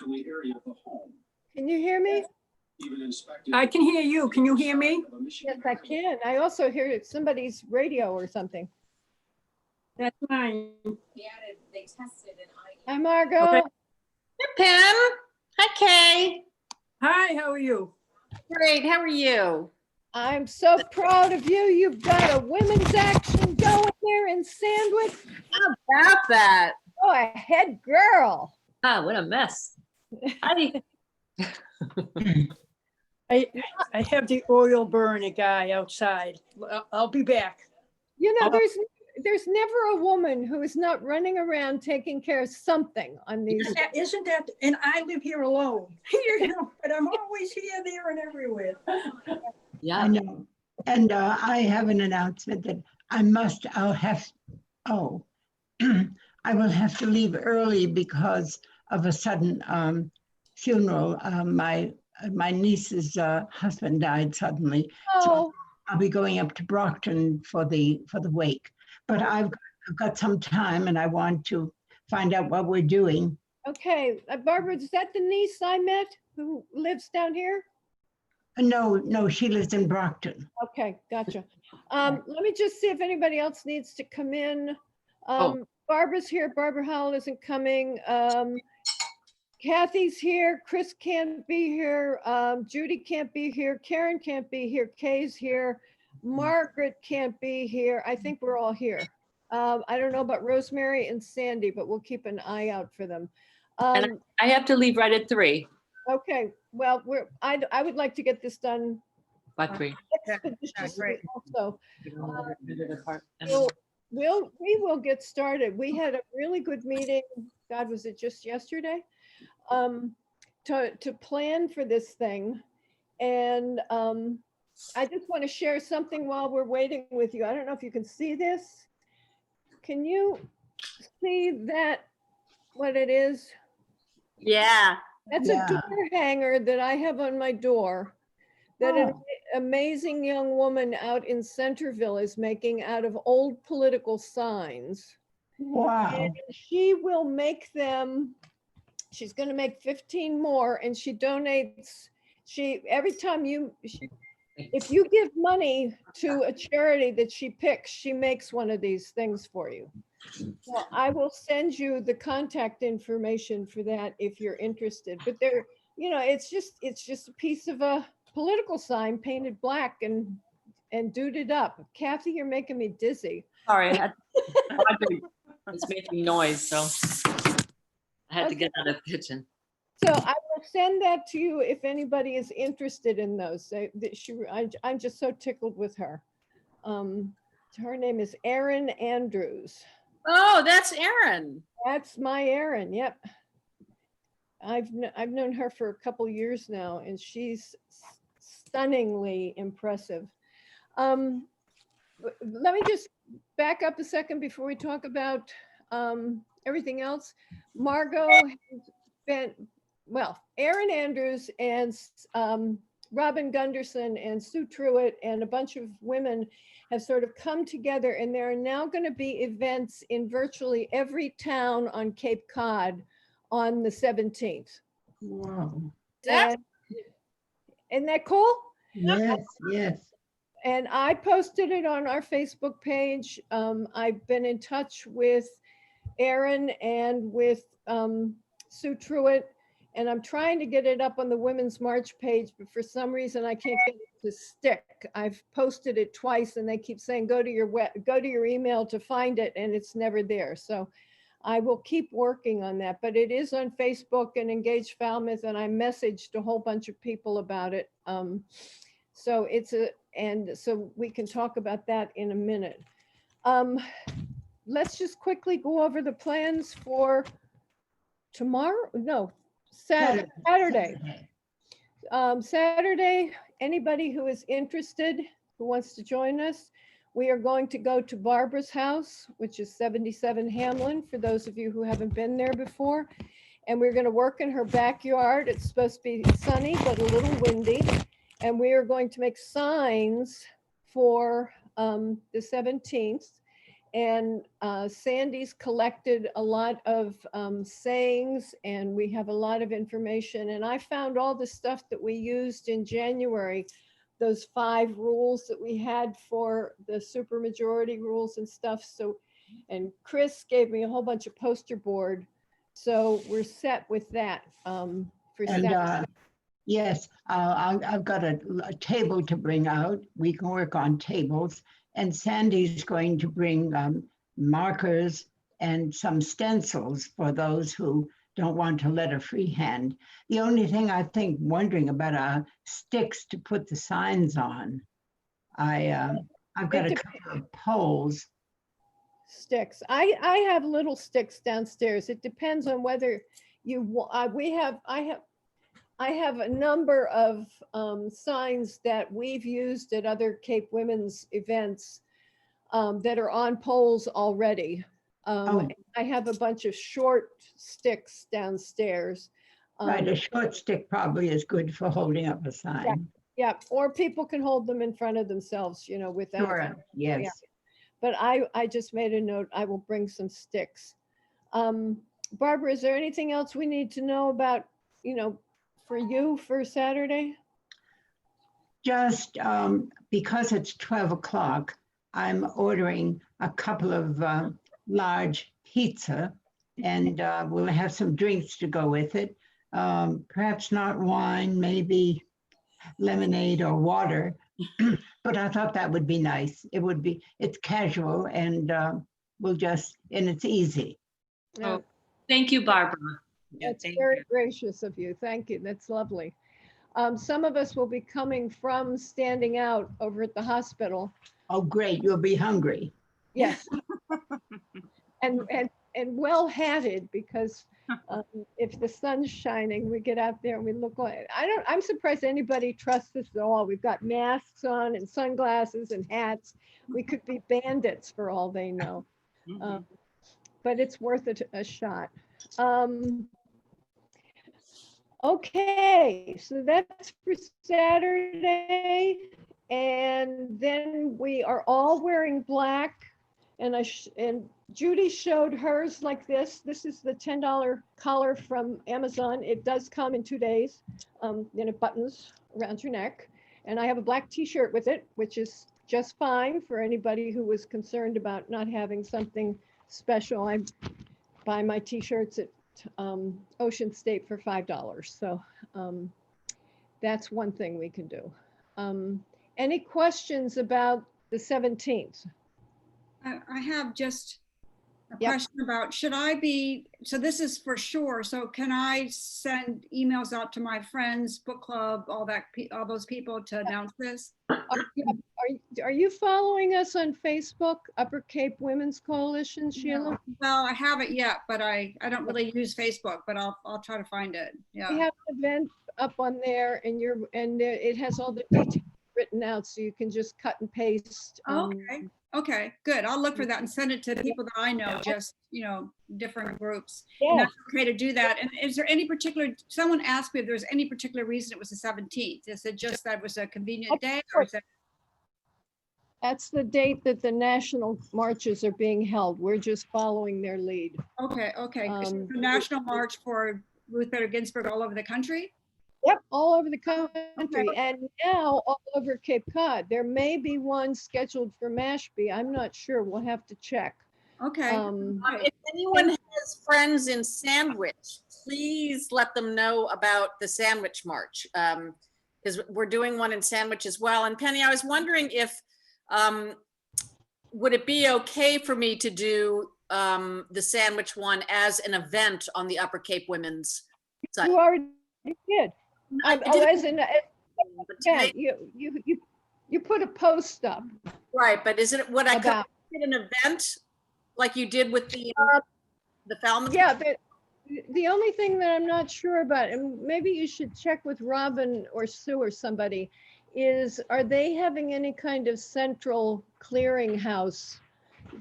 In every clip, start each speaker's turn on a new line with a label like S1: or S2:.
S1: Can you hear me?
S2: I can hear you. Can you hear me?
S1: Yes, I can. I also hear somebody's radio or something.
S2: That's mine.
S3: They tested and
S1: Hi, Margot.
S2: Okay.
S3: Hi, Pam. Hi, Kay.
S2: Hi, how are you?
S3: Great. How are you?
S1: I'm so proud of you. You've got a women's action going there in Sandwich.
S3: How about that?
S1: Oh, a head girl.
S3: Ah, what a mess. Hi.
S2: I have the oil burner guy outside. I'll be back.
S1: You know, there's never a woman who is not running around taking care of something on these.
S2: Isn't that, and I live here alone, you know, but I'm always here, there, and everywhere.
S3: Yeah.
S4: I know. And I have an announcement that I will have to leave early because of a sudden funeral. My niece's husband died suddenly. So
S1: Oh,
S4: I'll be going up to Brockton for the wake. But I've got some time and I want to find out what we're doing.
S1: okay. Barbara, is that the niece I met who lives down here?
S4: No, she lives in Brockton.
S1: Okay, gotcha. Let me just see if anybody else needs to come in. Barbara's here. Barbara Howell isn't coming. Kathy's here. Chris can't be here. Judy can't be here. Karen can't be here. Kay's here. Margaret can't be here. I think we're all here. I don't know about Rosemary and Sandy, but we'll keep an eye out for them.
S3: And I have to leave right at 3.
S1: Okay, well, I would like to get this done
S3: By 3.
S1: expeditiously also.
S3: So,
S1: We will get started. We had a really good meeting. God, was it just yesterday? To plan for this thing. And I just want to share something while we're waiting with you. I don't know if you can see this. Can you see that, what it is?
S3: yeah.
S1: That's
S4: Yeah.
S1: a door hanger that I have on my door that an amazing young woman out in Centerville is making out of old political signs.
S4: Wow.
S1: And she will make them, she's going to make 15 more, and she donates, every time if you give money to a charity that she picks, she makes one of these things for you. Well, I will send you the contact information for that if you're interested. But there, you know, it's just a piece of a political sign painted black and duded up. Kathy, you're making me dizzy.
S3: Sorry. It's making noise, so I had to get out of the kitchen.
S1: So I will send that to you if anybody is interested in those. I'm just so tickled with her. Her name is Erin Andrews.
S3: Oh, that's Erin.
S1: That's my Erin. Yep. I've known her for a couple years now, and she's stunningly impressive. Let me just back up a second before we talk about everything else. Margot has been, well, Erin Andrews and Robin Gunderson and Sue Truitt and a bunch of women have sort of come together, and there are now going to be events in virtually every town on Cape Cod on the 17th.
S4: Wow.
S1: Isn't that cool?
S4: Yes.
S1: And I posted it on our Facebook page. I've been in touch with Erin and with Sue Truitt, and I'm trying to get it up on the Women's March page, but for some reason I can't get it to stick. I've posted it twice and they keep saying, go to your email to find it, and it's never there. So I will keep working on that, but it is on Facebook and Engage Falmouth, and I messaged a whole bunch of people about it. So so we can talk about that in a minute. Let's just quickly go over the plans for tomorrow. No, Saturday. Saturday, anybody who is interested, who wants to join us, we are going to go to Barbara's house, which is 77 Hamlin, for those of you who haven't been there before. And we're going to work in her backyard. It's supposed to be sunny, but a little windy. And we are going to make signs for the 17th. And Sandy's collected a lot of sayings, and we have a lot of information. And I found all the stuff that we used in January, those 5 rules that we had for the supermajority rules and stuff. So, and Chris gave me a whole bunch of poster board. So we're set with that for
S4: And
S1: Saturday.
S4: yes, I've got a table to bring out. We can work on tables. And Sandy's going to bring markers and some stencils for those who don't want to letter freehand. The only thing I think wondering about are sticks to put the signs on. I've got a couple of poles.
S1: Sticks. I have little sticks downstairs. It depends on whether you, I have a number of signs that we've used at other Cape Women's events that are on poles already.
S4: Oh.
S1: I have a bunch of short sticks downstairs.
S4: Right, a short stick probably is good for holding up a sign.
S1: Yeah, or people can hold them in front of themselves, you know, without.
S4: Sure, yes.
S1: Yeah. But I just made a note, I will bring some sticks. Barbara, is there anything else we need to know about, you know, for you for Saturday?
S4: Just because it's 12 o'clock, I'm ordering a couple of large pizza, and we'll have some drinks to go with it. Perhaps not wine, maybe lemonade or water. But I thought that would be nice. It would be, it's casual, and and it's easy.
S1: Yeah,
S3: Thank you, Barbara.
S1: that's
S3: thank
S1: very
S3: you.
S1: gracious of you. Thank you. That's lovely. Some of us will be coming from standing out over at the hospital.
S4: Oh, great, you'll be hungry.
S1: Yes. And well hatted, because if the sun's shining, we get out there and we look like, I'm surprised anybody trusts us at all. We've got masks on and sunglasses and hats. We could be bandits for all they know. But it's worth a shot. Okay, so that's for Saturday. And then we are all wearing black. And and Judy showed hers like this. This is the $10 collar from Amazon. It does come in 2 days. Then it buttons around your neck. And I have a black t-shirt with it, which is just fine for anybody who was concerned about not having something special. I buy my t-shirts at Ocean State for $5. So that's one thing we can do. Any questions about the 17th?
S2: I have just a
S1: Yep.
S2: question about, should I be, so this is for sure, so can I send emails out to my friends, book club, all those people to announce this?
S1: Are you following us on Facebook, Upper Cape Women's Coalition, Sheila?
S2: Well, I haven't yet, but I don't really use Facebook, but I'll try to find it.
S1: We
S2: Yeah.
S1: have an event up on there, and it has all the details written out, so you can just cut and paste.
S2: Okay. Okay, good. I'll look for that and send it to people that I know, just, different groups. And
S1: Yeah,
S2: that's okay to do that. And is there any particular, someone asked me if there's any particular reason it was the 17th? Is it just that was a convenient day, or is it?
S1: that's the date that the national marches are being held. We're just following their lead.
S2: Okay. Is it the National March for Ruth Bader Ginsburg all over the country?
S1: Yep, all over the country, and now all over Cape Cod. There may be one scheduled for Mashpee. I'm not sure. We'll have to check.
S2: Okay.
S5: If anyone has friends in Sandwich, please let them know about the Sandwich March, because we're doing one in Sandwich as well. And Penny, I was wondering if, would it be okay for me to do the Sandwich one as an event on the Upper Cape Women's site?
S1: You already did.
S5: I
S1: Oh,
S5: did-
S1: as an,
S5: but to
S1: yeah,
S5: make-
S1: you put a post up
S5: Right, but would I
S1: about,
S5: create an event like you did with the Falmouth?
S1: yeah, the only thing that I'm not sure about, and maybe you should check with Robin or Sue or somebody, is are they having any kind of central clearinghouse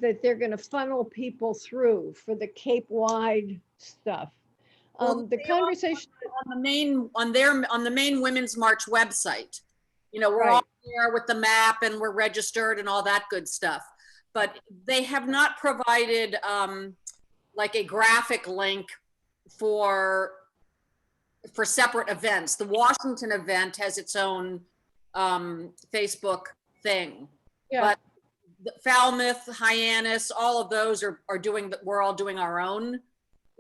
S1: that they're going to funnel people through for the Cape-wide stuff?
S5: Well,
S1: The
S5: they are
S1: conversation,
S5: on the main Women's March website. We're
S1: Right.
S5: all there with the map and we're registered and all that good stuff. but they have not provided like a graphic link for separate events. The Washington event has its own Facebook thing,
S1: Yeah.
S5: but the Falmouth, Hyannis, all of those are doing, we're all doing our own.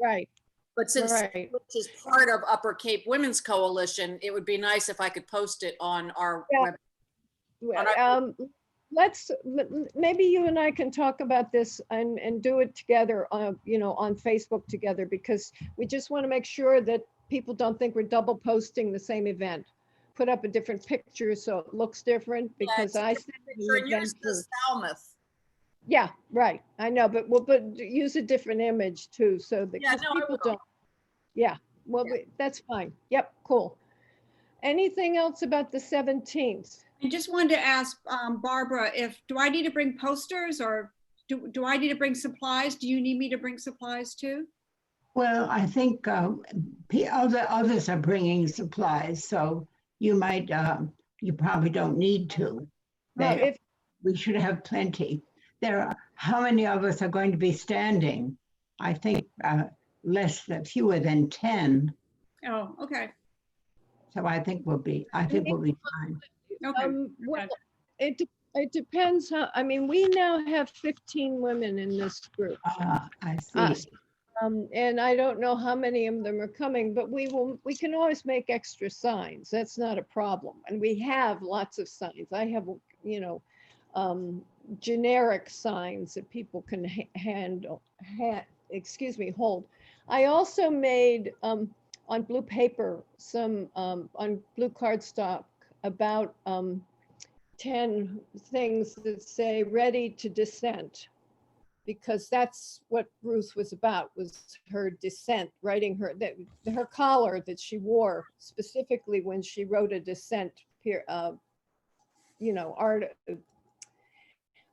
S1: Right.
S5: But since
S1: Right.
S5: which is part of Upper Cape Women's Coalition, it would be nice if I could post it on our
S1: Yeah.
S5: web.
S1: Maybe you and I can talk about this and do it together, you know, on Facebook together, because we just want to make sure that people don't think we're double posting the same event. Put up a different picture so it looks different, because I said
S5: Picture, and yours says Falmouth.
S1: yeah, right. I know, but use a different image too, so that
S5: Yeah,
S1: 'cause
S5: no, I
S1: people
S5: will.
S1: don't. Yeah, well,
S5: Yeah.
S1: that's fine. Yep, cool. Anything else about the 17th?
S2: I just wanted to ask Barbara, do I need to bring posters, or do I need to bring supplies? Do you need me to bring supplies too?
S4: Well, I think others are bringing supplies, so you might, you probably don't need to.
S1: If
S4: We should have plenty. How many of us are going to be standing? I think fewer than 10.
S2: Oh, okay.
S4: So I think we'll be fine.
S2: Okay.
S1: well, it depends how, I mean, we now have 15 women in this group.
S4: I
S1: Uh,
S4: see.
S1: And I don't know how many of them are coming, but we can always make extra signs. That's not a problem. And we have lots of signs. I have, you know, generic signs that people can hold. I also made on blue paper, some on blue cardstock, about 10 things that say ready to dissent, because that's what Ruth was about, was her dissent, writing her collar that she wore specifically when she wrote a dissent, you know,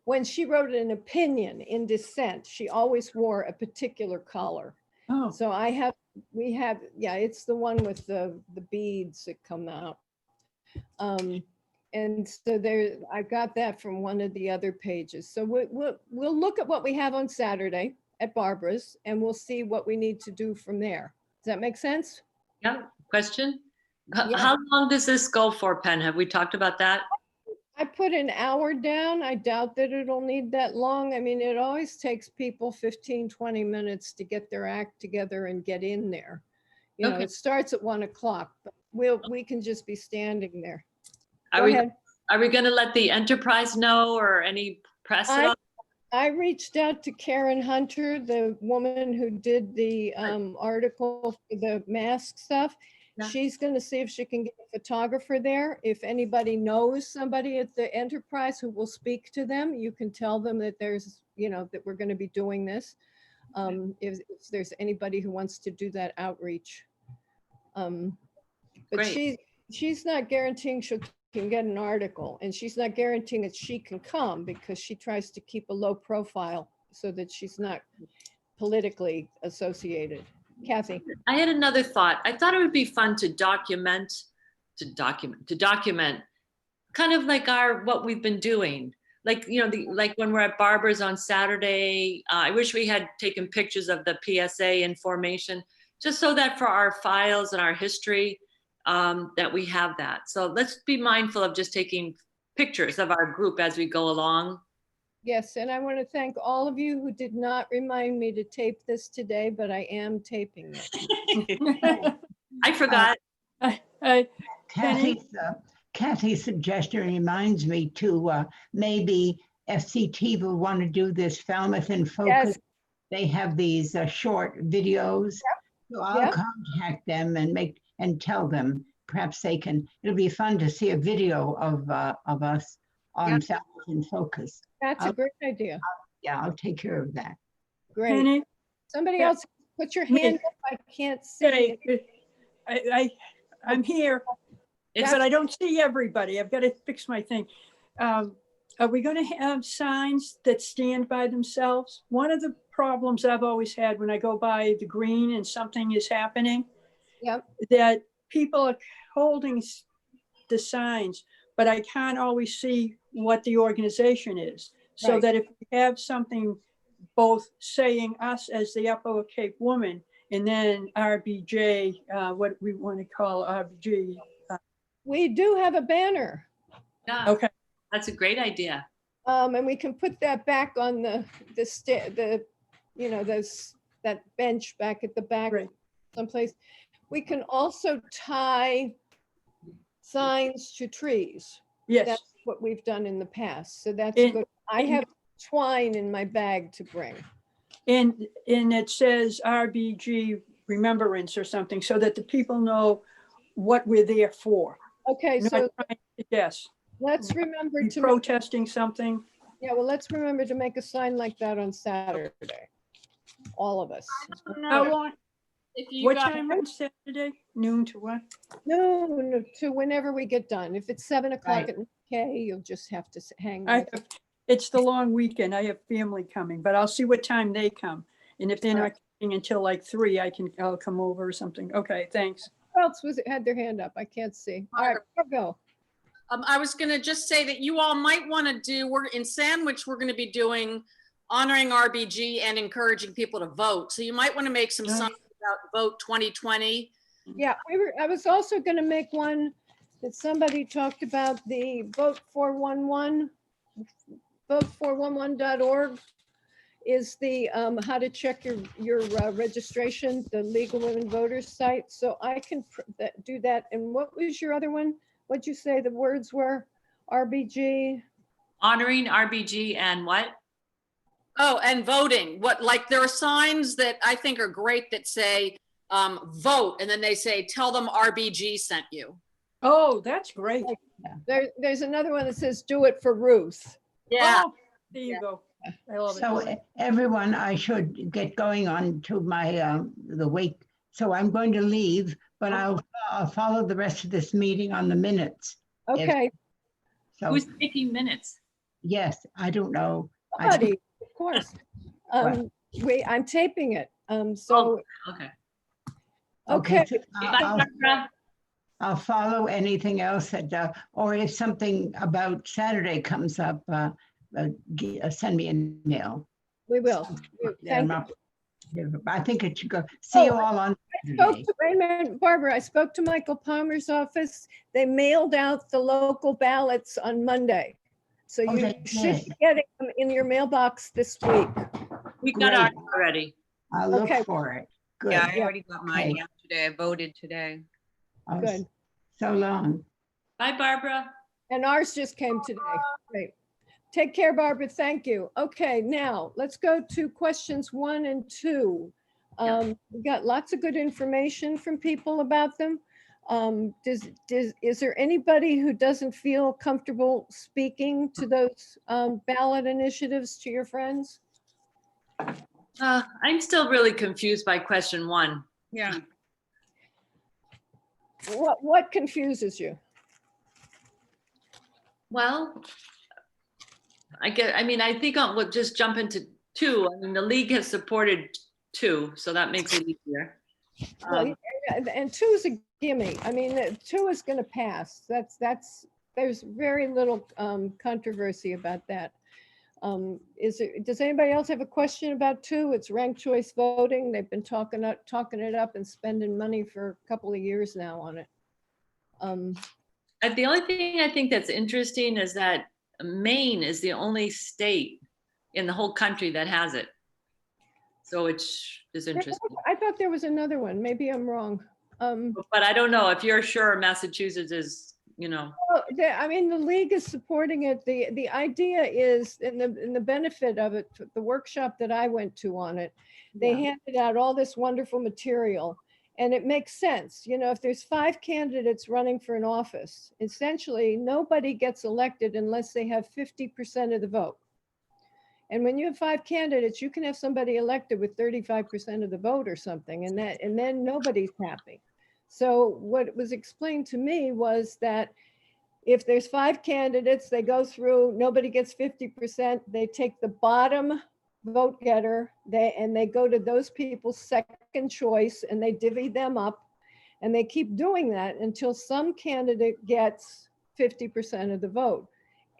S1: when she wrote an opinion in dissent, she always wore a particular collar.
S2: Oh.
S1: So we have, yeah, it's the one with the beads that come out. And so I got that from one of the other pages. So we'll look at what we have on Saturday at Barbara's, and we'll see what we need to do from there. Does that make sense?
S3: Yeah, question?
S1: Yeah.
S3: How long does this go for, Penn? Have we talked about that?
S1: I put an hour down. I doubt that it'll need that long. I mean, it always takes people 15, 20 minutes to get their act together and get in there. You know,
S3: Okay.
S1: it starts at 1 o'clock, but we can just be standing there.
S3: Are
S1: Go
S3: we,
S1: ahead.
S3: are we gonna let the enterprise know, or any press at all?
S1: I reached out to Karen Hunter, the woman who did the article for the mask stuff.
S3: Yeah.
S1: She's going to see if she can get a photographer there. If anybody knows somebody at the enterprise who will speak to them, you can tell them that there's, you know, that we're going to be doing this. If there's anybody who wants to do that outreach. But
S3: Great.
S1: she's not guaranteeing she can get an article, and she's not guaranteeing that she can come, because she tries to keep a low profile so that she's not politically associated. Kathy.
S3: I had another thought. I thought it would be fun to document kind of like what we've been doing. Like, you know, like when we're at Barbara's on Saturday, I wish we had taken pictures of the PSA in formation, just so that for our files and our history, that we have that. So let's be mindful of just taking pictures of our group as we go along.
S1: Yes, and I want to thank all of you who did not remind me to tape this today, but I am taping it.
S3: I forgot.
S4: Kathy's suggestion reminds me to maybe FCT will want to do this Falmouth in Focus.
S1: Yes.
S4: They have these short videos. Yep. So I'll contact them and tell them. Perhaps they can. It'll be fun to see a video of us on Falmouth in Focus.
S1: That's a great idea.
S4: I'll take care of that.
S1: Great.
S6: Penny?
S1: Somebody else, put your hand up. I can't see.
S6: I'm here, but I don't see everybody. I've got to fix my thing. Are we going to have signs that stand by themselves? One of the problems I've always had when I go by the green and something is happening, that people are holding the signs, but I can't always see what the organization is. So
S1: Right.
S6: that if we have something both saying us as the Upper Cape woman and then RBJ, what we want to call RBG.
S1: We do have a banner.
S3: Yeah,
S6: Okay,
S3: that's a great idea.
S1: And we can put that back on that bench back at the back
S6: great.
S1: someplace. We can also tie signs to trees.
S6: Yes,
S1: That's what we've done in the past. So that's
S6: And-
S1: good. I have twine in my bag to bring.
S6: and it says RBG remembrance or something so that the people know what we're there for.
S1: Okay,
S6: Not
S1: so
S6: trying to guess.
S1: let's remember
S6: We
S1: to make,
S6: protesting something.
S1: yeah, well, let's remember to make a sign like that on Saturday. All of us.
S6: How long?
S5: If you
S6: What
S5: got,
S6: time on Saturday? Noon to what?
S1: No, to whenever we get done. If it's 7 o'clock
S4: Right.
S1: at okay, you'll just have to hang.
S6: I
S1: there.
S6: have, it's the long weekend. I have family coming, but I'll see what time they come. And if they're
S1: All
S6: not coming until like 3, I'll come over or something. Okay, thanks.
S1: Who else had their hand up? I can't see. All right, go.
S5: I was gonna just say that you all might want to do, we're in Sandwich, we're gonna be doing honoring RBG and encouraging people to vote. So you might want to make some
S6: Nice.
S5: signs about vote 2020.
S1: Yeah, I was also going to make one that somebody talked about, the vote 411, vote411.org is the how to check your registration, the League of Women Voters site. So I can do that. And what was your other one? What'd you say the words were? RBG?
S3: Honoring RBG and what?
S5: Oh, and voting. Like there are signs that I think are great that say vote, and then they say, tell them RBG sent you.
S6: Oh, that's great.
S1: There's another one that says, do it for Ruth.
S5: Yeah.
S6: Oh, there you go. I love it.
S4: So everyone, I should get going on to my, the week. So I'm going to leave, but I'll follow the rest of this meeting on the minutes.
S1: Okay,
S4: So,
S3: Who's taking minutes?
S4: yes, I don't know.
S1: buddy, of course. I'm taping it. So,
S3: Okay.
S1: okay.
S4: so
S3: Bye, Barbara.
S4: I'll follow anything else that, or if something about Saturday comes up, send me an email.
S1: We will.
S4: Yeah,
S1: Thank you.
S4: I think it should go. See you all on Saturday.
S1: Wait a minute, Barbara, I spoke to Michael Palmer's office. They mailed out the local ballots on Monday. So
S4: Oh,
S1: you
S4: they
S1: should
S4: did.
S1: be getting them in your mailbox this week.
S3: We got
S4: Great.
S3: ours already.
S4: I'll look
S1: Okay.
S4: for it. Good.
S7: Yeah, I
S1: Yeah.
S7: already got mine
S4: Okay.
S7: yesterday. I voted today.
S4: Oh,
S1: Good.
S4: So long.
S3: Bye, Barbara.
S1: And ours just came today. Great. Take care, Barbara. Thank you. Okay, now let's go to questions 1 and 2. We got lots of good information from people about them. Is there anybody who doesn't feel comfortable speaking to those ballot initiatives to your friends?
S3: I'm still really confused by question 1.
S7: Yeah.
S1: What confuses you?
S3: Well, I think we'll just jump into 2. I mean, the league has supported 2, so that makes it easier.
S1: Well, and 2 is a gimme. I mean, 2 is going to pass. There's very little controversy about that. Does anybody else have a question about 2? It's ranked choice voting. They've been talking it up and spending money for a couple of years now on it.
S3: The only thing I think that's interesting is that Maine is the only state in the whole country that has it. So it's interesting.
S1: I thought there was another one. Maybe I'm wrong.
S3: But I don't know if you're sure Massachusetts is,
S1: Well, I mean, the league is supporting it. The idea is, and the benefit of it, the workshop that I went to on it, they handed out all this wonderful material. And it makes sense. If there's 5 candidates running for an office, essentially nobody gets elected unless they have 50% of the vote. And when you have 5 candidates, you can have somebody elected with 35% of the vote or something, and then nobody's happy. So what was explained to me was that if there's 5 candidates, they go through, nobody gets 50%, they take the bottom vote getter, they go to those people's second choice and they divvy them up, and they keep doing that until some candidate gets 50% of the vote.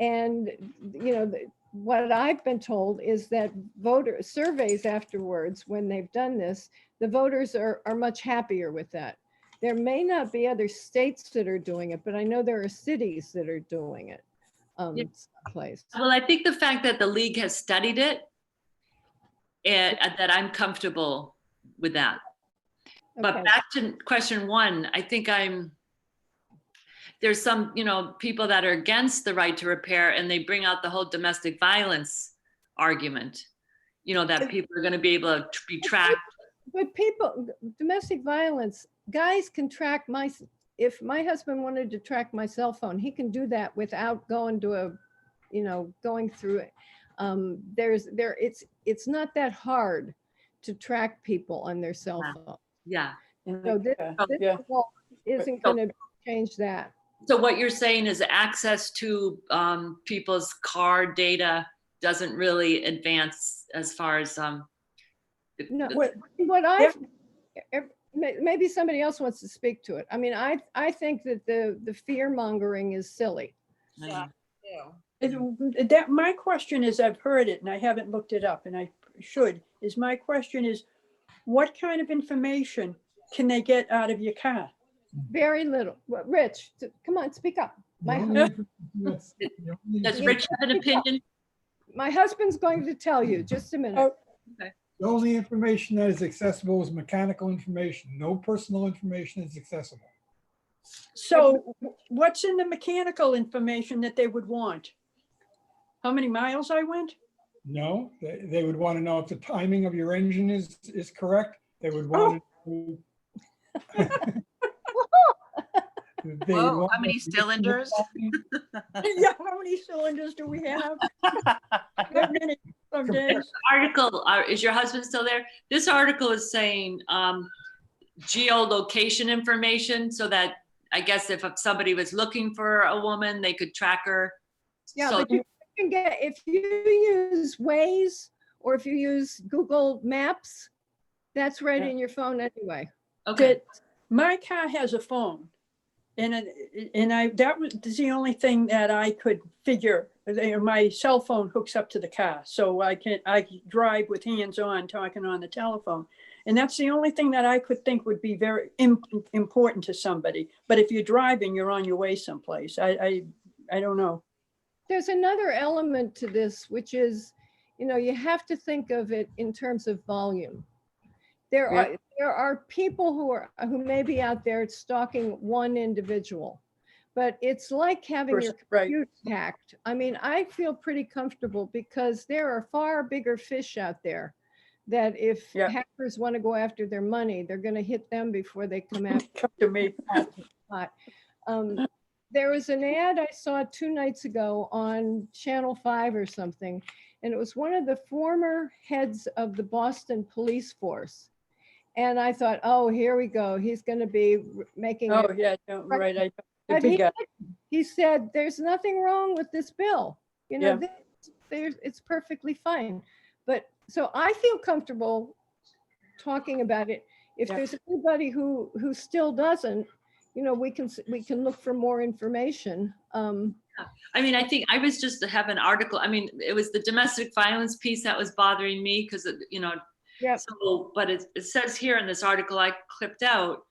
S1: And what I've been told is that voter surveys afterwards, when they've done this, the voters are much happier with that. There may not be other states that are doing it, but I know there are cities that are doing it.
S3: Yeah.
S1: Someplace.
S3: Well, I think the fact that the league has studied it, and that I'm comfortable with that. But
S1: Okay.
S3: back to question one, I think there's some, people that are against the right to repair, and they bring out the whole domestic violence argument, that people are going to be able to be tracked.
S1: But domestic violence, guys can track if my husband wanted to track my cell phone, he can do that without going to going through it. It's not that hard to track people on their cell phone.
S3: Yeah.
S1: So this law isn't going to change that.
S3: So what you're saying is access to people's car data doesn't really advance as far as
S1: No, maybe somebody else wants to speak to it. I mean, I think that the fear mongering is silly.
S6: My question is, I've heard it and I haven't looked it up, and I should, my question is, what kind of information can they get out of your car?
S1: Very little. Rich, come on, speak up.
S3: Does Rich have an opinion?
S1: My husband's going to tell you. Just a minute.
S6: Oh.
S3: Okay.
S7: The only information that is accessible is mechanical information. No personal information is accessible.
S6: So what's in the mechanical information that they would want? How many miles I went?
S7: No, they would want to know if the timing of your engine is correct. They would want to.
S8: Whoa, how many cylinders?
S6: Yeah, how many cylinders do we have? Not many, some days.
S3: Article, is your husband still there? This article is saying geolocation information, so that I guess if somebody was looking for a woman, they could track her.
S1: Yeah,
S3: So,
S1: but you can get, if you use Waze or if you use Google Maps, that's right in your phone anyway.
S3: okay.
S6: My car has a phone. And that was the only thing that I could figure. My cell phone hooks up to the car, so I drive with hands on, talking on the telephone. And that's the only thing that I could think would be very important to somebody. But if you're driving, you're on your way someplace. I don't know.
S1: There's another element to this, which is, you have to think of it in terms of volume. There are people who may be out there stalking one individual, but it's like having your computer hacked. I mean, I feel pretty comfortable because there are far bigger fish out there that if hackers want to go after their money, they're going to hit them before they come after
S6: me.
S1: There was an ad I saw 2 nights ago on Channel 5 or something, and it was one of the former heads of the Boston police force. And I thought, oh, here we go. He's going to be making.
S6: Oh, yeah, right.
S1: He said, there's nothing wrong with this bill. It's perfectly fine. But so I feel comfortable talking about it. If there's anybody who still doesn't, we can look for more information.
S3: I mean, I think I was just to have an article. I mean, it was the domestic violence piece that was bothering me because,
S1: Yeah.
S3: So, but it says here in this article I clipped out,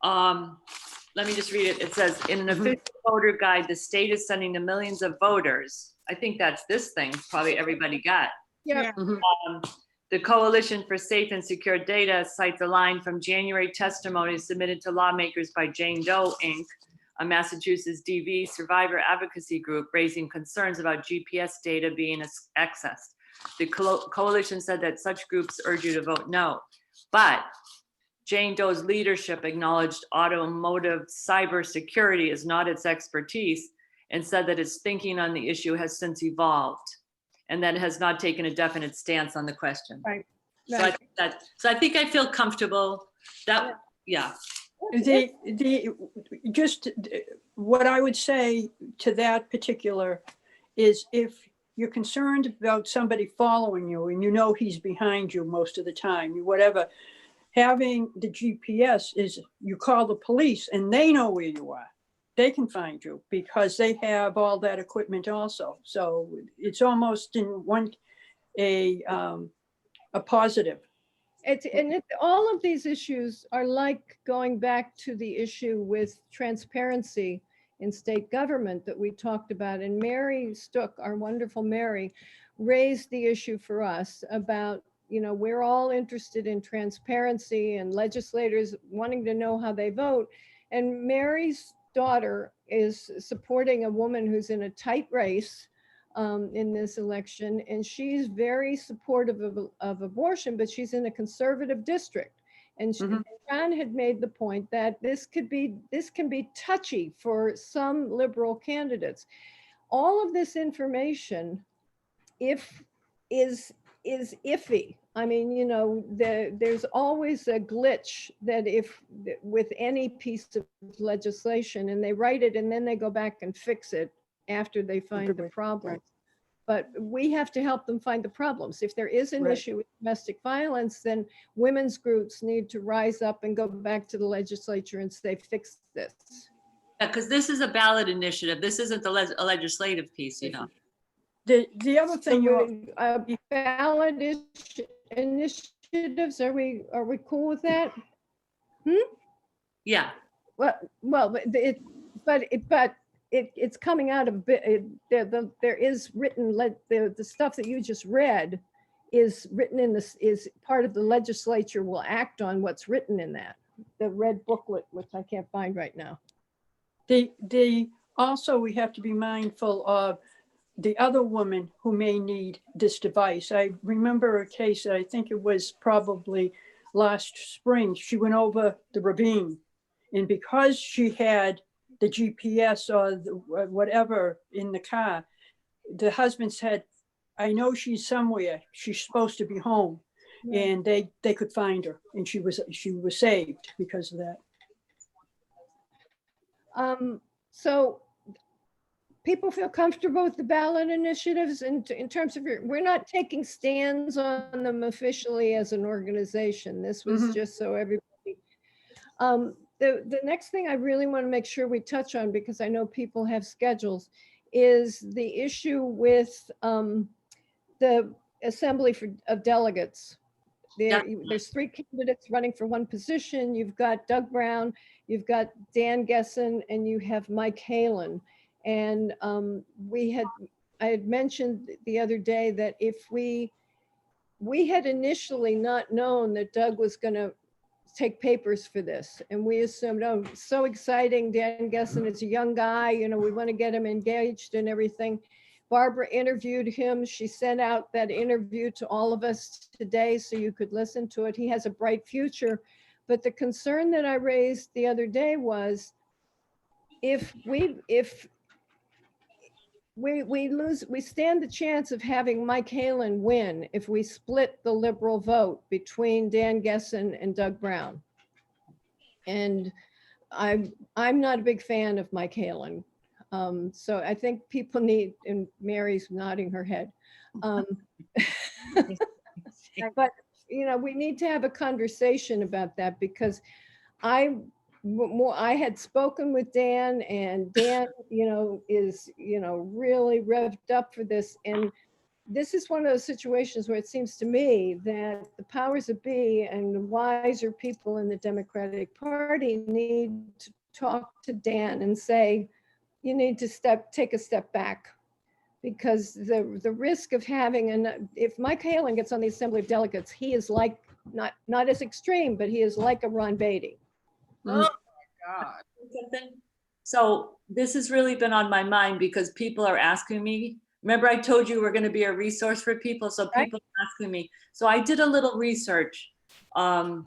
S3: let me just read it. It says, in an official voter guide, the state is sending to millions of voters. I think that's this thing probably everybody got.
S1: Yeah.
S3: The Coalition for Safe and Secure Data cites a line from January testimony submitted to lawmakers by Jane Doe, Inc., a Massachusetts DV survivor advocacy group raising concerns about GPS data being accessed. The coalition said that such groups urge you to vote no, but Jane Doe's leadership acknowledged automotive cybersecurity is not its expertise and said that its thinking on the issue has since evolved and that it has not taken a definite stance on the question.
S1: Right.
S3: So I think I feel comfortable that, yeah.
S6: Just what I would say to that particular is, if you're concerned about somebody following you and he's behind you most of the time, whatever, having the GPS is, you call the police and they know where you are. they can find you because they have all that equipment also. So it's almost in one, a positive.
S1: All of these issues are like going back to the issue with transparency in state government that we talked about. And Mary Stook, our wonderful Mary, raised the issue for us about, we're all interested in transparency and legislators wanting to know how they vote. And Mary's daughter is supporting a woman who's in a tight race in this election, and she's very supportive of abortion, but she's in a conservative district. And John had made the point that this can be touchy for some liberal candidates. All of this information, is iffy. I mean, there's always a glitch that with any piece of legislation, and they write it and then they go back and fix it after they find the problem. Right. But we have to help them find the problems. If there is an issue with domestic violence, then women's groups need to rise up and go back to the legislature and say, fix this.
S3: Yeah, because this is a ballot initiative. This isn't a legislative piece,
S6: The other thing,
S1: ballot initiatives, are we cool with that?
S3: Yeah.
S1: Well, it's coming out of there is written, the stuff that you just read is written in this, is part of the legislature will act on what's written in that, the red booklet, which I can't find right now.
S6: Also, we have to be mindful of the other woman who may need this device. I remember a case, I think it was probably last spring, she went over the ravine, and because she had the GPS or whatever in the car, the husband said, I know she's somewhere, she's supposed to be home. Yeah. And they could find her, and she was saved because of that.
S1: So people feel comfortable with the ballot initiatives in terms of we're not taking stands on them officially as an organization. This was just so everybody. The next thing I really want to make sure we touch on, because I know people have schedules, is the issue with the Assembly of Delegates. There's 3 candidates running for one position. You've got Doug Brown, you've got Dan Gessen, and you have Mike Halen. And I had mentioned the other day that if we had initially not known that Doug was going to take papers for this, and we assumed, oh, so exciting, Dan Gessen is a young guy, we want to get him engaged and everything. Barbara interviewed him. She sent out that interview to all of us today so you could listen to it. He has a bright future. But the concern that I raised the other day was if we stand the chance of having Mike Halen win if we split the liberal vote between Dan Gessen and Doug Brown. And I'm not a big fan of Mike Halen. So I think people need, and Mary's nodding her head. But, we need to have a conversation about that, because I had spoken with Dan, and Dan, is, really revved up for this. And this is one of those situations where it seems to me that the powers that be and the wiser people in the Democratic Party need to talk to Dan and say, you need to take a step back, because the risk of having, if Mike Halen gets on the Assembly of Delegates, he is like, not as extreme, but he is like a Ron Beatty.
S5: Oh my God.
S3: So this has really been on my mind, because people are asking me. Remember, I told you we're going to be a resource for people. So people are asking me. So I did a little research on,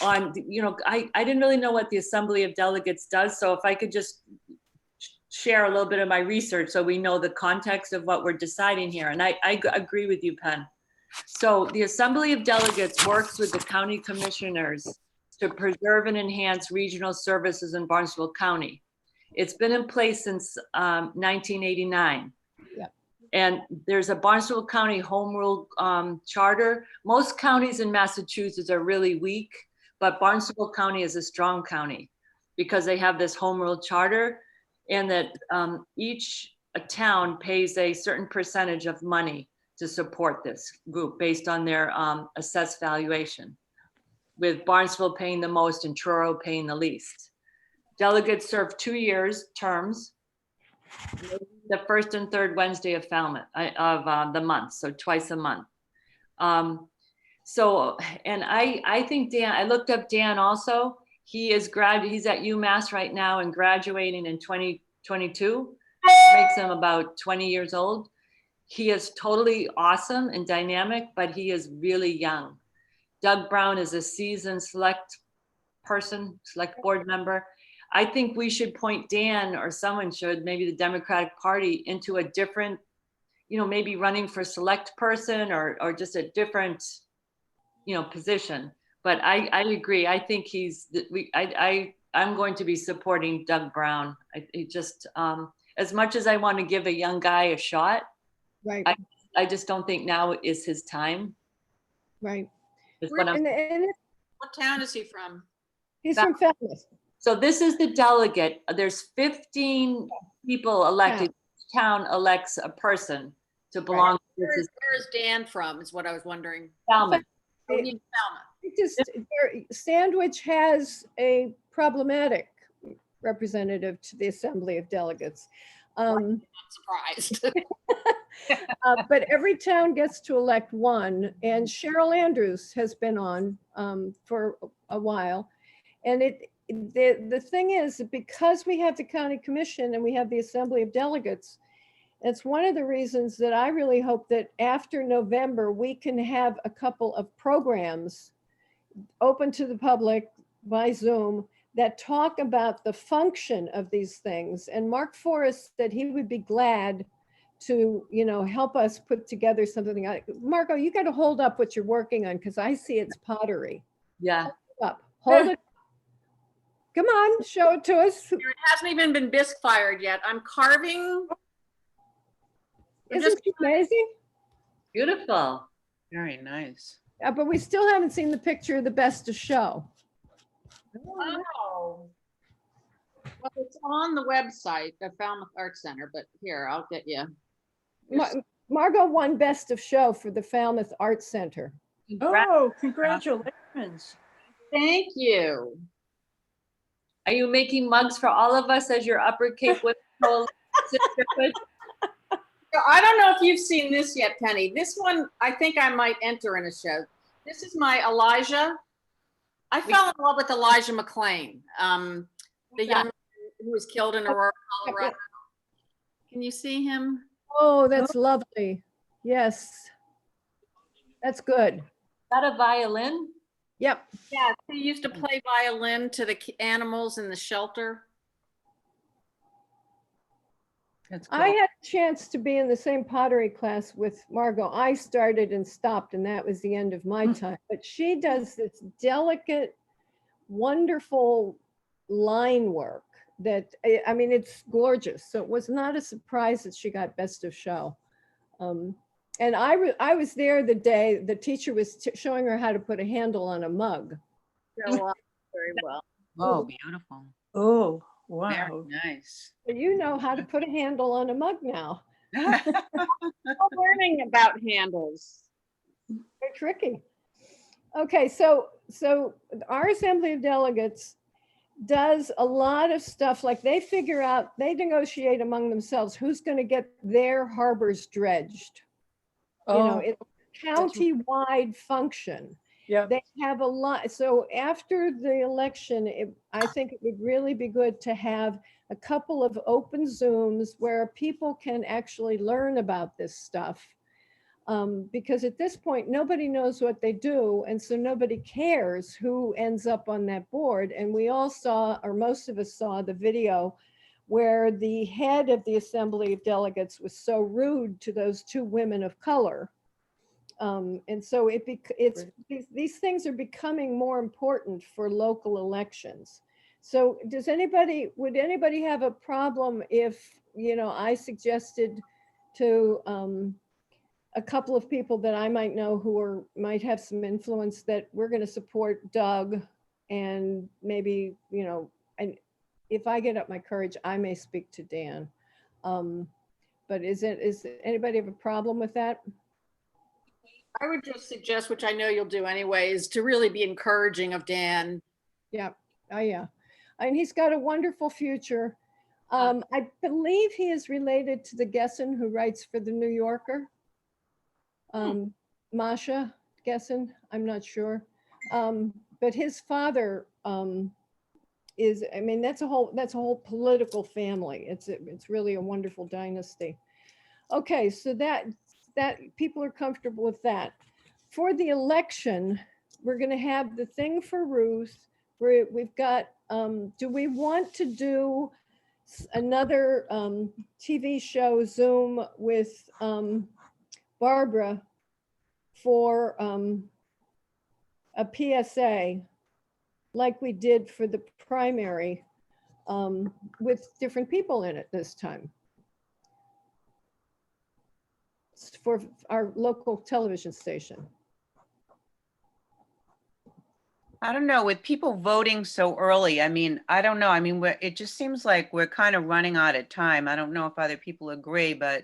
S3: I didn't really know what the Assembly of Delegates does. So if I could just share a little bit of my research so we know the context of what we're deciding here. And I agree with you, Penn. So the Assembly of Delegates works with the county commissioners to preserve and enhance regional services in Barnstable County. It's been in place since 1989.
S1: Yeah.
S3: And there's a Barnstable County Home Rule charter. Most counties in Massachusetts are really weak, but Barnstable County is a strong county because they have this Home Rule charter. and that each town pays a certain percentage of money to support this group based on their assessed valuation, with Barnesville paying the most and Truro paying the least. Delegates serve 2 years terms, the first and third Wednesday of the month, so twice a month. So, and I think Dan, I looked up Dan also. He's at UMass right now and graduating in 2022. Makes him about 20 years old. He is totally awesome and dynamic, but he is really young. Doug Brown is a seasoned select board member. I think we should point Dan, or someone should, maybe the Democratic Party, into a different, maybe running for select person or just a different, position. But I agree. I think I'm going to be supporting Doug Brown. As much as I want to give a young guy a shot,
S1: Right.
S3: I just don't think now is his time.
S1: Right.
S3: What
S5: town is he from?
S1: He's from Falmouth.
S3: So this is the delegate. There's 15 people elected. Each town elects a person to belong.
S5: Right. Where is Dan from, is what I was wondering.
S3: Falmouth.
S1: Sandwich has a problematic representative to the Assembly of Delegates.
S5: I'm not surprised.
S1: But every town gets to elect one, and Cheryl Andrews has been on for a while. And the thing is, because we have the county commission and we have the Assembly of Delegates, it's one of the reasons that I really hope that after November, we can have a couple of programs open to the public by Zoom that talk about the function of these things. And Mark Forrest said he would be glad to, help us put together something. Marco, you got to hold up what you're working on, because I see it's pottery.
S3: Yeah.
S1: Hold it. Come on, show it to us.
S5: It hasn't even been bisque fired yet. I'm carving.
S1: Isn't it amazing?
S3: Beautiful.
S8: Very nice.
S1: But we still haven't seen the picture of the best of show.
S5: Oh. Well, it's on the website, the Falmouth Arts Center, but here, I'll get you.
S1: Margot won best of show for the Falmouth Arts Center.
S6: Oh, congratulations.
S5: Thank you.
S3: Are you making mugs for all of us as your Upper Cape Whitfield sisterhood?
S5: I don't know if you've seen this yet, Penny. This one, I think I might enter in a show. This is my Elijah. I fell in love with Elijah McClain, the young man who was killed in Aurora, Colorado. Can you see him?
S1: Oh, that's lovely. Yes. That's good.
S3: Is that a violin?
S1: Yep.
S5: Yeah, he used to play violin to the animals in the shelter.
S8: That's cool.
S1: I had a chance to be in the same pottery class with Margot. I started and stopped, and that was the end of my time. But she does this delicate, wonderful line work that, I mean, it's gorgeous. So it was not a surprise that she got best of show. And I was there the day the teacher was showing her how to put a handle on a mug.
S5: Very well.
S8: Oh, beautiful.
S6: Oh, wow.
S8: Very nice.
S1: So you know how to put a handle on a mug now.
S5: I'm learning about handles.
S1: Very tricky. Okay, so our Assembly of Delegates does a lot of stuff, like they negotiate among themselves who's going to get their harbors dredged. It's a county-wide function.
S6: Yeah.
S1: They have a lot. So after the election, I think it would really be good to have a couple of open Zooms where people can actually learn about this stuff. Because at this point, nobody knows what they do. And so nobody cares who ends up on that board. And we all saw, or most of us saw, the video where the head of the Assembly of Delegates was so rude to those two women of color. And so these things are becoming more important for local elections. So would anybody have a problem if, I suggested to a couple of people that I might know who might have some influence that we're going to support Doug, and maybe, and if I get up my courage, I may speak to Dan. But is anybody have a problem with that?
S5: I would just suggest, which I know you'll do anyway, is to really be encouraging of Dan.
S1: Yeah, oh yeah. And he's got a wonderful future. I believe he is related to the Gessen who writes for the New Yorker. Masha Gessen, I'm not sure. But his father is, I mean, that's a whole political family. It's really a wonderful dynasty. Okay, so that people are comfortable with that. For the election, we're going to have the thing for Ruth. We've got, do we want to do another TV show Zoom with Barbara for a PSA like we did for the primary with different people in it this time? For our local television station.
S8: I don't know, with people voting so early, I mean, I don't know. I mean, it just seems like we're kind of running out of time. I don't know if other people agree, but,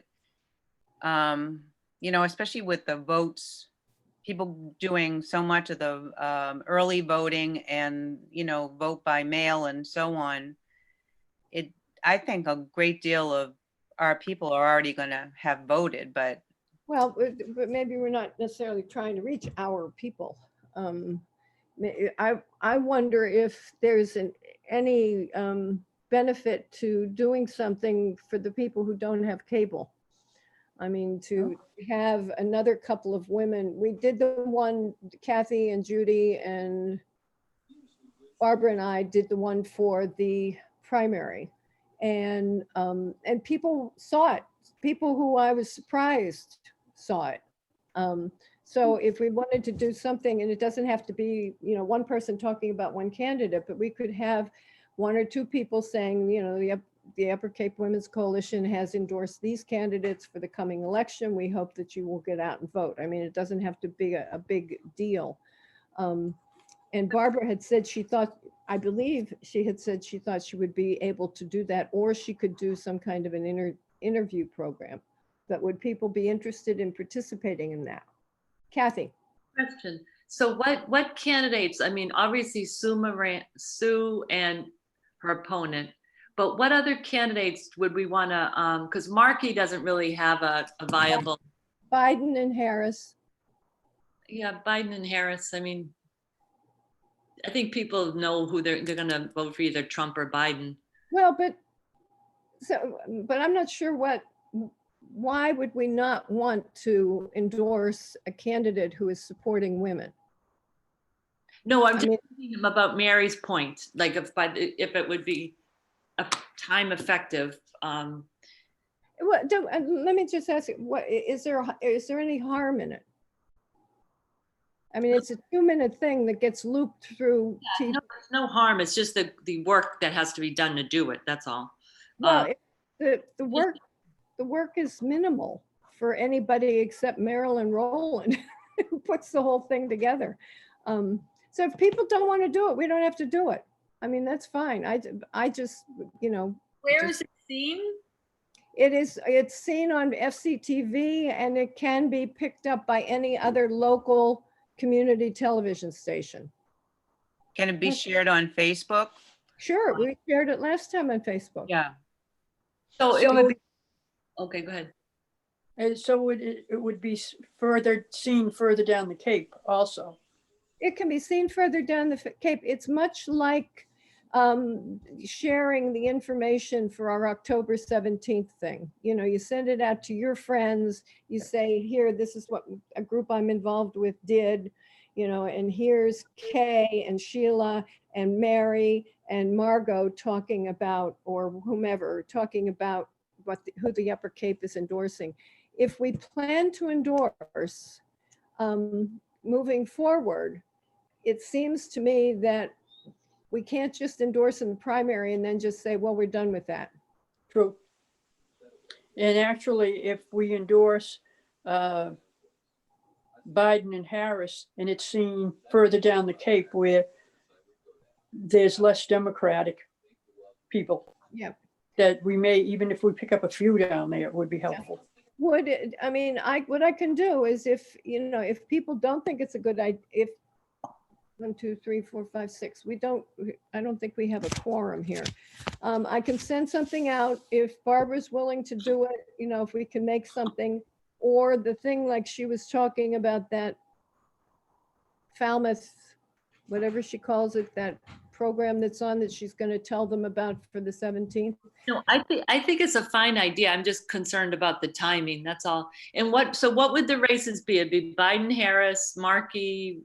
S8: you know, especially with the votes, people doing so much of the early voting and, you know, vote by mail and so on. I think a great deal of our people are already going to have voted, but.
S1: Well, but maybe we're not necessarily trying to reach our people. I wonder if there's any benefit to doing something for the people who don't have cable. I mean, to have another couple of women. We did the one, Kathy and Judy and Barbara and I did the one for the primary, and people saw it. People who I was surprised saw it. So if we wanted to do something, and it doesn't have to be, you know, one person talking about one candidate, but we could have one or two people saying, you know, the Upper Cape Women's Coalition has endorsed these candidates for the coming election. We hope that you will get out and vote. I mean, it doesn't have to be a big deal. And Barbara had said she thought, I believe she had said she thought she would be able to do that, or she could do some kind of an interview program. But would people be interested in participating in that? Kathy.
S3: Question. So what candidates, I mean, obviously Sue and her opponent, but what other candidates would we want to, because Markey doesn't really have a viable.
S1: Biden and Harris.
S3: Yeah, Biden and Harris. I mean, I think people know who they're going to vote for, either Trump or Biden.
S1: Well, but I'm not sure why would we not want to endorse a candidate who is supporting women?
S3: No, I'm just thinking about Mary's point, like if it would be a time effective.
S1: Let me just ask you, what is there any harm in it? I mean, it's a 2-minute thing that gets looped through TV.
S3: No, there's no harm. It's just the work that has to be done to do it. That's all.
S1: Well, the work is minimal for anybody except Marilyn Rowland, who puts the whole thing together. So if people don't want to do it, we don't have to do it. I mean, that's fine. I just, you know.
S5: Where is it seen?
S1: It's seen on FCTV, and it can be picked up by any other local community television station.
S8: Can it be shared on Facebook?
S1: Sure, we shared it last time on Facebook.
S8: Yeah.
S3: So it would be, okay, go ahead.
S6: And so it would be seen further down the Cape also.
S1: It can be seen further down the Cape. It's much like sharing the information for our October 17th thing. You know, you send it out to your friends. You say, here, this is what a group I'm involved with did, you know, and here's Kay and Sheila and Mary and Margot talking about, or whomever, talking about who the Upper Cape is endorsing. If we plan to endorse moving forward, it seems to me that we can't just endorse in the primary and then just say, well, we're done with that.
S6: True. And actually, if we endorse Biden and Harris, and it's seen further down the Cape where there's less Democratic people.
S1: Yeah.
S6: That we may, even if we pick up a few down there, it would be helpful.
S1: What I can do is if, if people don't think it's a good idea, if 1, 2, 3, 4, 5, 6, I don't think we have a quorum here. I can send something out if Barbara's willing to do it, if we can make something, or the thing like she was talking about, that Falmouth, whatever she calls it, that program that's on that she's going to tell them about for the 17th.
S3: No, I think it's a fine idea. I'm just concerned about the timing. That's all. And what would the races be? It'd be Biden, Harris, Markey,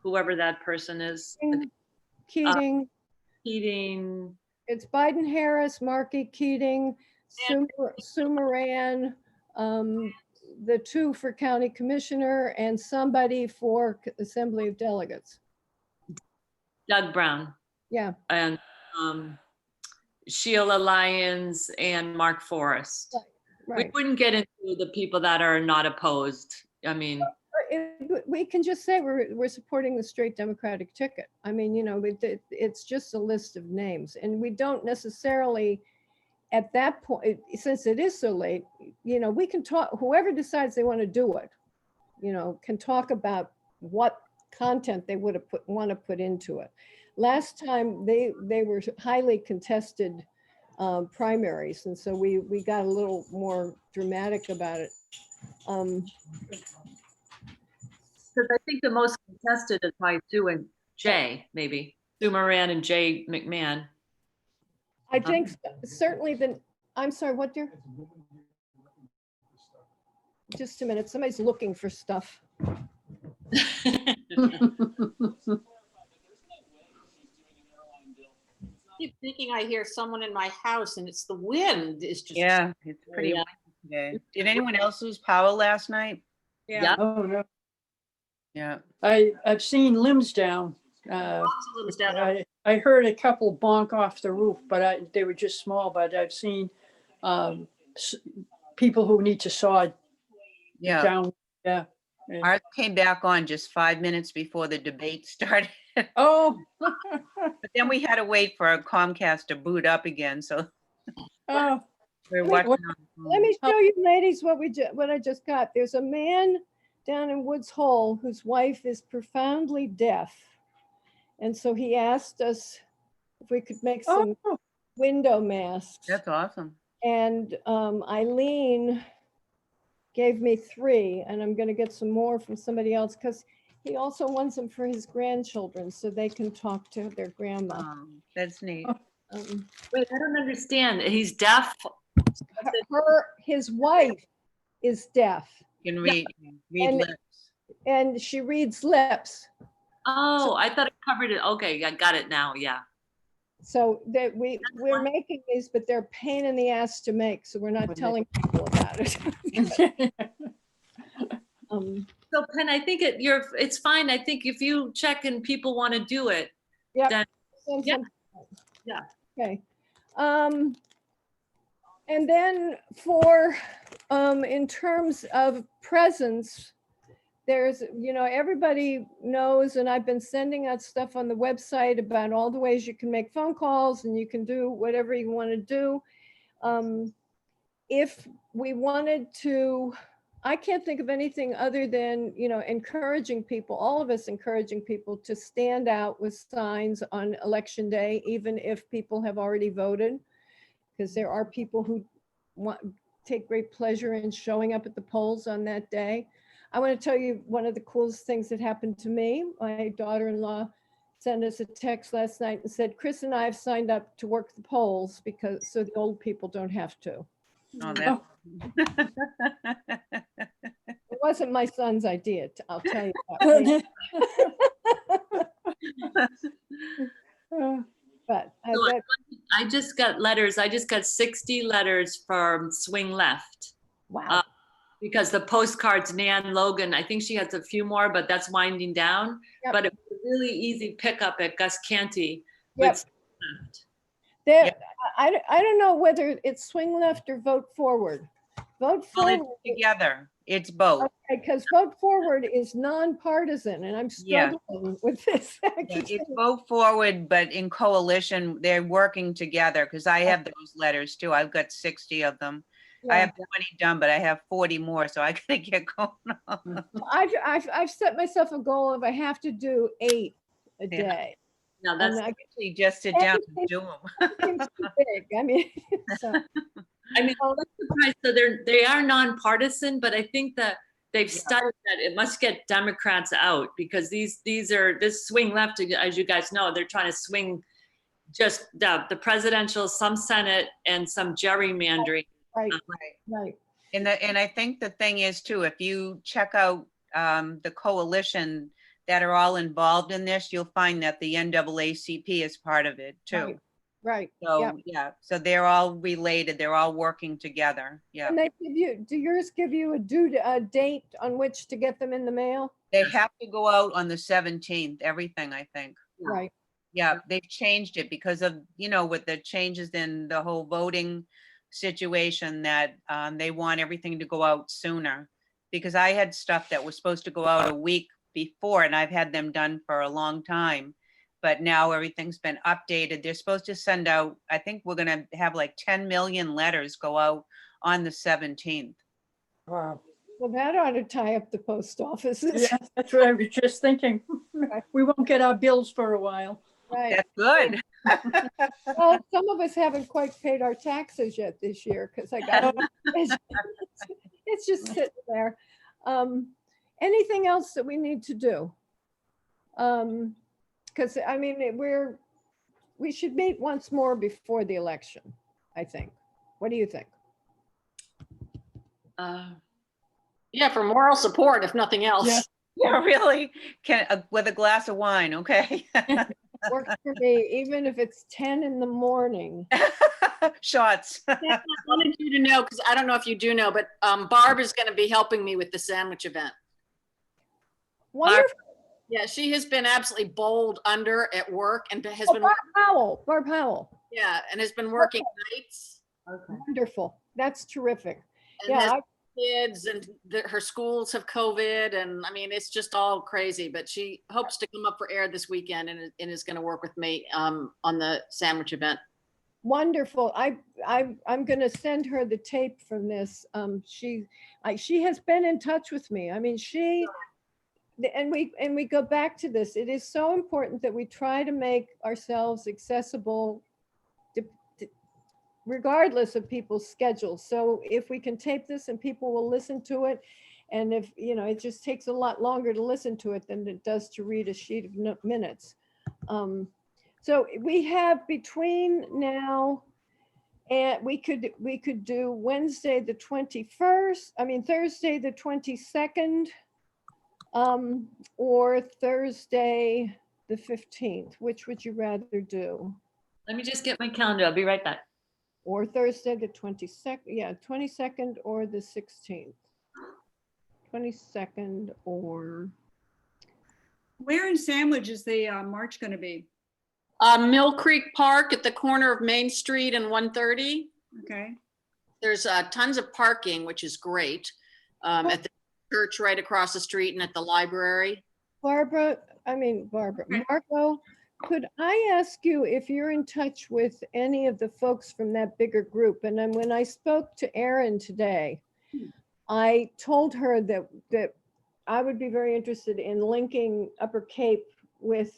S3: whoever that person is.
S1: Keating.
S3: Keating.
S1: It's Biden, Harris, Markey, Keating, Sue Moran, the 2 for county commissioner, and somebody for Assembly of Delegates.
S3: Doug Brown.
S1: Yeah.
S3: And Sheila Lyons and Mark Forrest.
S1: Right.
S3: We wouldn't get into the people that are not opposed. I mean,
S1: we can just say we're supporting the straight Democratic ticket. I mean, it's just a list of names, and we don't necessarily, at that point, since it is so late, we can talk. Whoever decides they want to do it, can talk about what content they would have want to put into it. Last time they were highly contested primaries, and so we got a little more dramatic about it.
S3: because I think the most contested is probably Sue and Jay, maybe Sue Moran and Jay McMahon.
S1: I think certainly I'm sorry, what, dear? Just a minute, somebody's looking for stuff.
S5: I keep thinking I hear someone in my house, and it's the wind. Is just
S8: Yeah, it's pretty windy today. Did anyone else lose power last night?
S3: Yeah.
S6: Oh, no.
S8: Yeah.
S6: I've seen limbs down. I heard a couple bonk off the roof, but they were just small, but I've seen people who need to saw
S8: Yeah.
S6: down. Yeah.
S8: Ours came back on just 5 minutes before the debate started.
S6: Oh.
S8: But then we had to wait for Comcast to boot up again, so
S6: Oh.
S8: we're
S1: Wait,
S8: watching.
S1: Let me show you ladies what I just got. There's a man down in Woods Hole whose wife is profoundly deaf. And so he asked us if we could make some window masks.
S8: That's awesome.
S1: And Eileen gave me 3, and I'm going to get some more from somebody else because he also wants them for his grandchildren so they can talk to their grandma.
S8: That's neat.
S3: Wait, I don't understand. He's deaf.
S1: His wife is deaf.
S8: You can read
S1: And-
S8: lips.
S1: And she reads lips.
S3: Oh, I thought it covered it. Okay, I got it now. Yeah.
S1: So that we're making these, but they're a pain in the ass to make. So we're not telling people about it.
S3: So Pen, I think it's fine. I think if you check and people want to do it,
S1: Yep.
S3: then yeah.
S1: Yeah. Okay. And then for in terms of presence, there's, everybody knows, and I've been sending out stuff on the website about all the ways you can make phone calls and you can do whatever you want to do. If we wanted to, I can't think of anything other than, encouraging people, all of us encouraging people to stand out with signs on election day, even if people have already voted, because there are people who take great pleasure in showing up at the polls on that day. I want to tell you one of the coolest things that happened to me. My daughter-in-law sent us a text last night and said, Chris and I have signed up to work the polls so the old people don't have to.
S8: Oh, that.
S1: It wasn't my son's idea, I'll tell you that. But
S3: I just got letters. I just got 60 letters from Swing Left.
S1: Wow.
S3: Because the postcards, Nan Logan, I think she has a few more, but that's winding down.
S1: Yep.
S3: But it was a really easy pickup at Gus Canty.
S1: Yep.
S3: With
S1: I don't know whether it's Swing Left or Vote Forward, Vote
S8: Well, it's
S1: forward.
S8: together. It's both.
S1: Because vote forward is nonpartisan, and I'm
S8: Yeah.
S1: struggling with this.
S8: Yeah, it's vote forward, but in coalition, they're working together because I have those letters too. I've got 60 of them. I have 20 done, but I have 40 more, so I gotta get going on.
S1: I've set myself a goal of I have to do 8 a
S8: Yeah.
S1: day.
S3: Now that's,
S1: And I
S8: Actually, just sit down and do them.
S1: seems too big. I mean, so,
S3: I mean, I'm surprised. So they are nonpartisan, but I think that they've studied that it must get Democrats out because this swing left, as you guys know, they're trying to swing just the presidential, some Senate, and some gerrymandering.
S1: right.
S8: And I think the thing is too, if you check out the coalition that are all involved in this, you'll find that the NAACP is part of it too.
S1: Right.
S8: So yeah, so they're all related. They're all working together. Yeah.
S1: And they give you, do yours give you a date on which to get them in the mail?
S8: They have to go out on the 17th, everything, I think.
S1: Right.
S8: Yeah, they've changed it because of, with the changes in the whole voting situation that they want everything to go out sooner. Because I had stuff that was supposed to go out a week before and I've had them done for a long time. But now everything's been updated. They're supposed to send out, I think we're gonna have like 10 million letters go out on the 17th.
S6: Wow.
S1: Well, that ought to tie up the post offices.
S6: Yeah, that's what I was just thinking. We won't get our bills for a while.
S1: Right.
S8: That's good.
S1: Well, some of us haven't quite paid our taxes yet this year because I got it's just sitting there. Anything else that we need to do? Because I mean, we should meet once more before the election, I think. What do you think?
S5: Yeah, for moral support, if nothing else.
S6: Yeah.
S8: Yeah, really. With a glass of wine, okay?
S1: Works for me, even if it's 10 in the morning.
S8: Shots.
S5: I wanted you to know, because I don't know if you do know, but Barb is going to be helping me with the sandwich event.
S1: Wonderful.
S5: Yeah, she has been absolutely bowled under at work and has been,
S1: Barb Howell.
S5: yeah, and has been working nights.
S1: Okay. Wonderful. That's terrific.
S5: And has kids and her schools have COVID, and I mean, it's just all crazy, but she hopes to come up for air this weekend and is going to work with me on the sandwich event.
S1: Wonderful. I'm going to send her the tape from this. She has been in touch with me. I mean, and we go back to this. It is so important that we try to make ourselves accessible regardless of people's schedules. So if we can tape this and people will listen to it, and if, it just takes a lot longer to listen to it than it does to read a sheet of minutes. So we have between now and we could do Wednesday, the 21st, Thursday, the 22nd, or Thursday, the 15th. Which would you rather do?
S3: let me just get my calendar. I'll be right back.
S1: Or Thursday, the 22nd, 22nd or the 16th. 22nd or.
S2: Where in Sandwich is the march going to be?
S5: Mill Creek Park at the corner of Main Street and 130.
S2: Okay.
S5: There's tons of parking, which is great, at the church right across the street and at the library.
S1: Marco, could I ask you if you're in touch with any of the folks from that bigger group? And then when I spoke to Erin today, I told her that I would be very interested in linking Upper Cape with,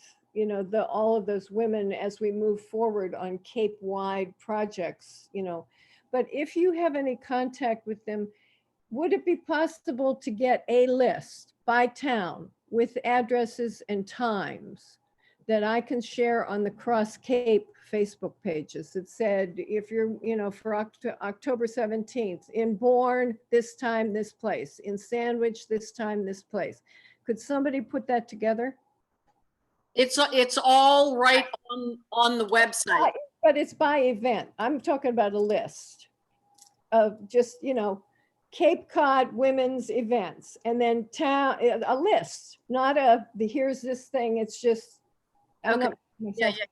S1: all of those women as we move forward on Cape-wide projects, But if you have any contact with them, would it be possible to get a list by town with addresses and times that I can share on the Cross Cape Facebook pages that said, if you're, for October 17th, in Bourne, this time, this place, in Sandwich, this time, this place. Could somebody put that together?
S5: It's all right on the website.
S1: But it's by event. I'm talking about a list of just, Cape Cod women's events, and then a list, not here's this thing. It's just,
S5: Okay.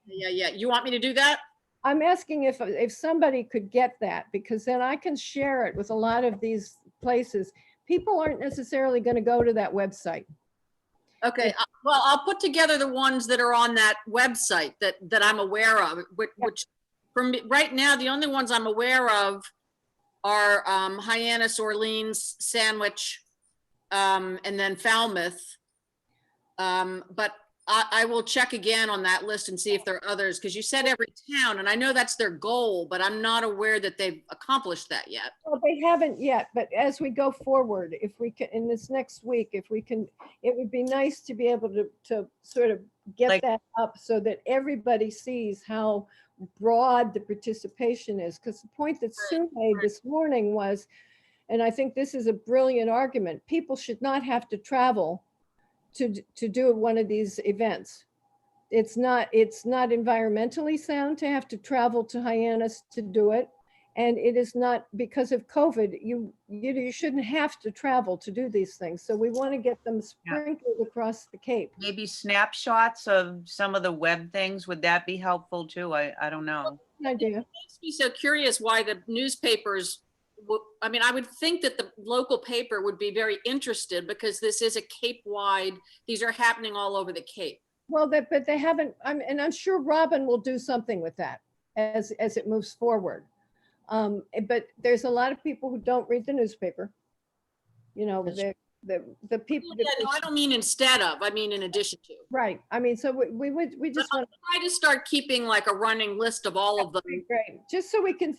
S5: Yeah. You want me to do that?
S1: I'm asking if somebody could get that, because then I can share it with a lot of these places. People aren't necessarily going to go to that website.
S5: Okay, well, I'll put together the ones that are on that website that I'm aware of, which for me, right now, the only ones I'm aware of are Hyannis, Orleans, Sandwich, and then Falmouth. But I will check again on that list and see if there are others, because you said every town, and I know that's their goal, but I'm not aware that they've accomplished that yet.
S1: Well, they haven't yet, but as we go forward, if we can, in this next week, if we can, it would be nice to be able to sort of get
S8: Like-
S1: that up so that everybody sees how broad the participation is. Because the point that Sue made this morning was, and I think this is a brilliant argument, people should not have to travel to do one of these events. It's not environmentally sound to have to travel to Hyannis to do it. And it is not, because of COVID, you shouldn't have to travel to do these things. So we want to get them sprinkled across the Cape.
S8: Maybe snapshots of some of the web things. Would that be helpful too? I don't know.
S1: Good idea.
S5: It makes me so curious why the newspapers, I mean, I would think that the local paper would be very interested, because this is a Cape-wide, these are happening all over the Cape.
S1: Well, but they haven't, and I'm sure Robin will do something with that as it moves forward. But there's a lot of people who don't read the newspaper. You know, the people.
S5: Yeah, no, I don't mean instead of, I mean in addition to.
S1: Right. I mean, so we just
S5: I'll
S1: want
S5: try to start keeping like a running list of all of them.
S1: great, just so we can,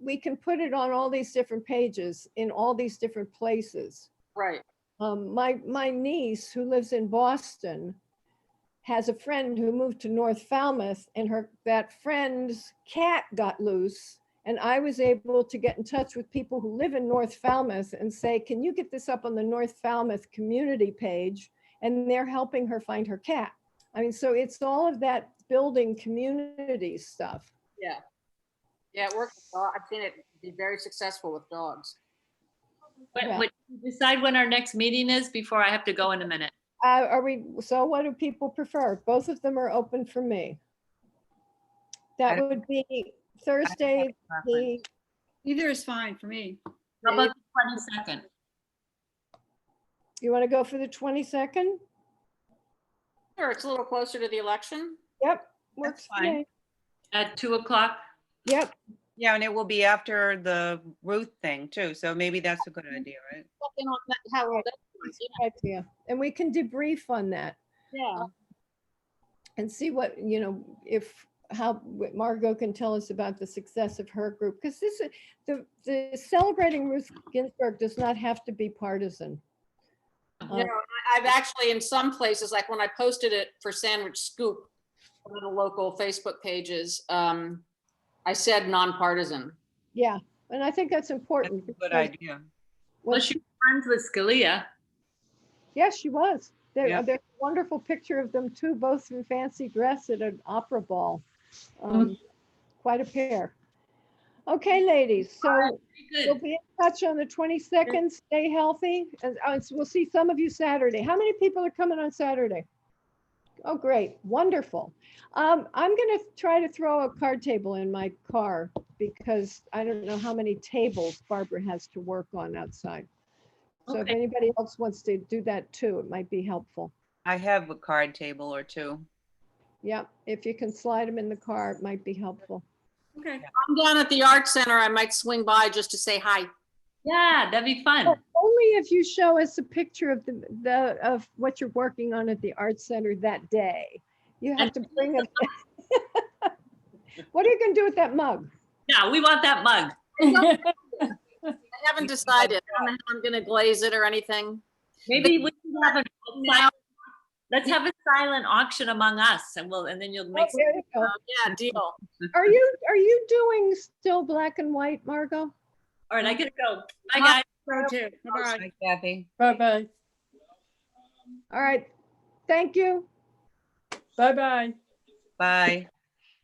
S1: we can put it on all these different pages in all these different places.
S5: Right.
S1: My niece, who lives in Boston, has a friend who moved to North Falmouth, and that friend's cat got loose. And I was able to get in touch with people who live in North Falmouth and say, can you get this up on the North Falmouth community page? And they're helping her find her cat. I mean, so it's all of that building community stuff.
S5: Yeah. Yeah, it works. I've seen it be very successful with dogs.
S3: But decide when our next meeting is before I have to go in a minute.
S1: So what do people prefer? Both of them are open for me. That would be Thursday,
S2: Either is fine for me.
S3: How about the 22nd?
S1: you want to go for the 22nd?
S5: Sure, it's a little closer to the election.
S1: Yep, works for
S8: fine.
S1: me.
S3: At 2 o'clock?
S1: Yep,
S8: Yeah, and it will be after the Ruth thing too. So maybe that's a good idea, right?
S5: Checking on that, how old that is.
S1: good idea. And we can debrief on that
S5: Yeah.
S1: and see what, what Margot can tell us about the success of her group. Because this is the celebrating Ruth Ginsburg does not have to be partisan.
S5: You know, I've actually, in some places, like when I posted it for Sandwich Scoop, one of the local Facebook pages, I said nonpartisan.
S1: Yeah, and I think that's important.
S8: That's a good
S1: because
S8: idea.
S1: when
S3: Well, she was friends with Scalia.
S1: Yes, she was.
S8: Yeah.
S1: There's a wonderful picture of them too, both in fancy dress at an opera ball. Quite a pair. Okay, ladies, so we'll
S3: Good.
S1: be in touch on the 22nd. Stay healthy. And we'll see some of you Saturday. How many people are coming on Saturday? Oh, great. Wonderful. I'm going to try to throw a card table in my car because I don't know how many tables Barbara has to work on outside. So if
S3: Okay.
S1: anybody else wants to do that too, it might be helpful.
S8: I have a card table or two.
S1: Yeah, if you can slide them in the car, it might be helpful.
S5: Okay. I'm down at the Art Center. I might swing by just to say hi.
S3: Yeah, that'd be fun.
S1: But only if you show us a picture of of what you're working on at the Art Center that day. You have to bring it. What are you going to do with that mug?
S3: Yeah, we want that mug.
S5: I haven't decided. I don't know how I'm going to glaze it or anything.
S3: Maybe we can have let's have a silent auction among us, and then you'll make.
S1: Oh, there you go.
S5: Yeah, deal.
S1: Are you doing still black and white, Margot?
S3: All right, I gotta go. Bye, guys.
S2: Go too. Bye-bye.
S8: Bye, Kathy.
S6: Bye-bye.
S1: All right. Thank you.
S6: Bye-bye.
S8: Bye.